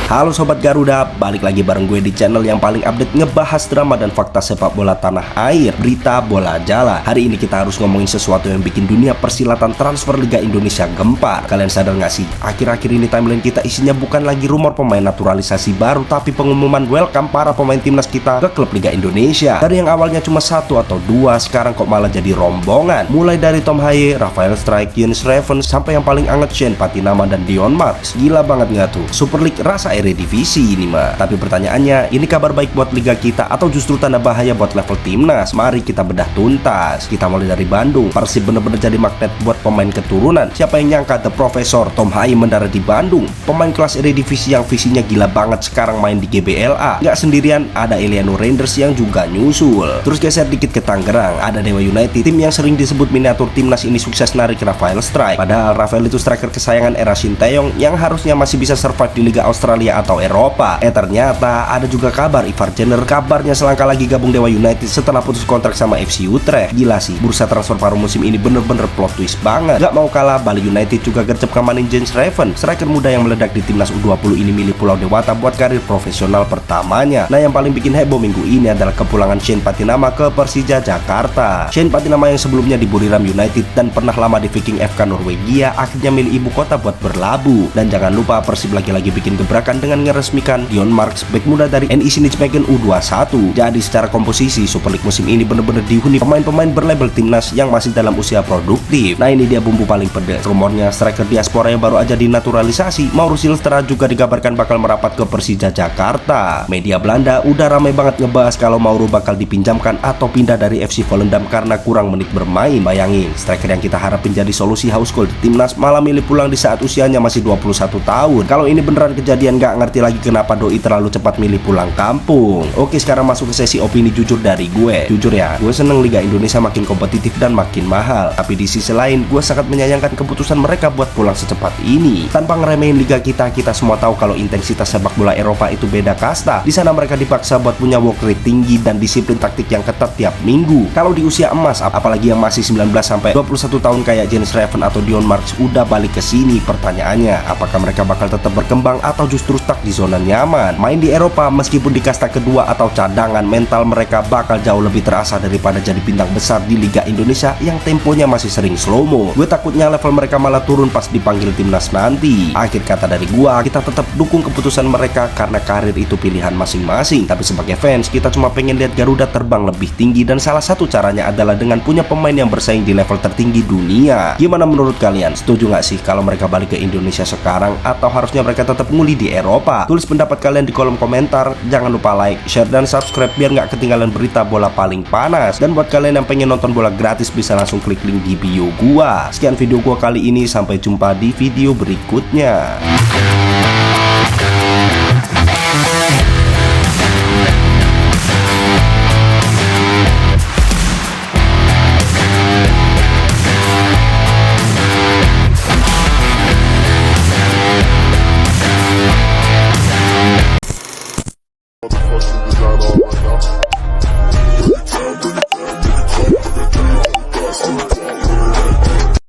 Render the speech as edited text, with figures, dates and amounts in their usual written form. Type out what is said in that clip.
Halo Sobat Garuda, balik lagi bareng gue di channel yang paling update ngebahas drama dan fakta sepak bola tanah air, berita bola jala. Hari ini kita harus ngomongin sesuatu yang bikin dunia persilatan transfer Liga Indonesia gempar. Kalian sadar gak sih, akhir-akhir ini timeline kita isinya bukan lagi rumor pemain naturalisasi baru, tapi pengumuman welcome para pemain timnas kita ke klub Liga Indonesia. Dari yang awalnya cuma 1 atau 2, sekarang kok malah jadi rombongan. Mulai dari Tom Haye, Rafael Strijk, Jens Reven, sampai yang paling anget Shane Patinama dan Dion Marks. Gila banget gak tuh? Super League rasa Eredivisie ini mah. Tapi pertanyaannya, ini kabar baik buat liga kita atau justru tanda bahaya buat level timnas? Mari kita bedah tuntas. Kita mulai dari Bandung. Persib bener-bener jadi magnet buat pemain keturunan. Siapa yang nyangka The Professor Tom Haye mendarat di Bandung? Pemain kelas Eredivisie yang visinya gila banget sekarang main di GBLA. Nggak sendirian, ada Eliano Reinders yang juga nyusul. Terus geser dikit ke Tangerang, ada Dewa United, tim yang sering disebut miniatur timnas ini sukses narik Rafael Strijk. Padahal Rafael itu striker kesayangan era Sinteyong yang harusnya masih bisa survive di Liga Australia atau Eropa. Ternyata ada juga kabar Ivar Jenner kabarnya selangkah lagi gabung Dewa United setelah putus kontrak sama FC Utrecht. Gila sih, bursa transfer paruh musim ini bener-bener plot twist banget. Gak mau kalah, Bali United juga gercep ngamanin Jens Reven, striker muda yang meledak di timnas U20 ini milik Pulau Dewata buat karir profesional pertamanya. Nah, yang paling bikin heboh minggu ini adalah kepulangan Shane Patinama ke Persija Jakarta. Shane Patinama yang sebelumnya di Buriram United dan pernah lama di Viking FK Norwegia akhirnya milih ibu kota buat berlabuh. Dan jangan lupa Persib lagi-lagi bikin gebrakan dengan ngeresmikan Dion Marks, bek muda dari NEC Nijmegen U21. Jadi secara komposisi Super League musim ini bener-bener dihuni pemain-pemain berlabel timnas yang masih dalam usia produktif. Nah, ini dia bumbu paling pedas. Rumornya striker diaspora yang baru aja dinaturalisasi, Mauro Silstra, juga dikabarkan bakal merapat ke Persija Jakarta. Media Belanda udah ramai banget ngebahas kalau Mauro bakal dipinjamkan atau pindah dari FC Volendam karena kurang menit bermain. Bayangin, striker yang kita harapin jadi solusi house goal di timnas malah milih pulang di saat usianya masih 21 tahun. Kalau ini beneran kejadian, nggak ngerti lagi kenapa doi terlalu cepat milih pulang kampung. Oke, sekarang masuk ke sesi opini jujur dari gue. Jujur ya, gue seneng Liga Indonesia makin kompetitif dan makin mahal. Tapi di sisi lain, gue sangat menyayangkan keputusan mereka buat pulang secepat ini. Tanpa ngeremehin liga kita semua tahu kalau intensitas sepak bola Eropa itu beda kasta. Di sana mereka dipaksa buat punya work rate tinggi dan disiplin taktik yang ketat tiap minggu. Kalau di usia emas, apalagi yang masih 19 sampai 21 tahun kayak Jens Reven atau Dion Marks udah balik ke sini, pertanyaannya, apakah mereka bakal tetap berkembang atau justru stuck di zona nyaman? Main di Eropa meskipun di kasta kedua atau cadangan, mental mereka bakal jauh lebih terasa daripada jadi bintang besar di Liga Indonesia yang temponya masih sering slow-mo. Gue takutnya level mereka malah turun pas dipanggil timnas nanti. Akhir kata dari gua, kita tetap dukung keputusan mereka karena karir itu pilihan masing-masing. Tapi sebagai fans, kita cuma pengen lihat Garuda terbang lebih tinggi, dan salah satu caranya adalah dengan punya pemain yang bersaing di level tertinggi dunia. Gimana menurut kalian? Setuju nggak sih kalau mereka balik ke Indonesia sekarang, atau harusnya mereka tetap nguli di Eropa? Tulis pendapat kalian di kolom komentar. Jangan lupa like, share, dan subscribe biar nggak ketinggalan berita bola paling panas. Dan buat kalian yang pengen nonton bola gratis, bisa langsung klik link di bio gua. Sekian video gua kali ini, sampai jumpa di video berikutnya.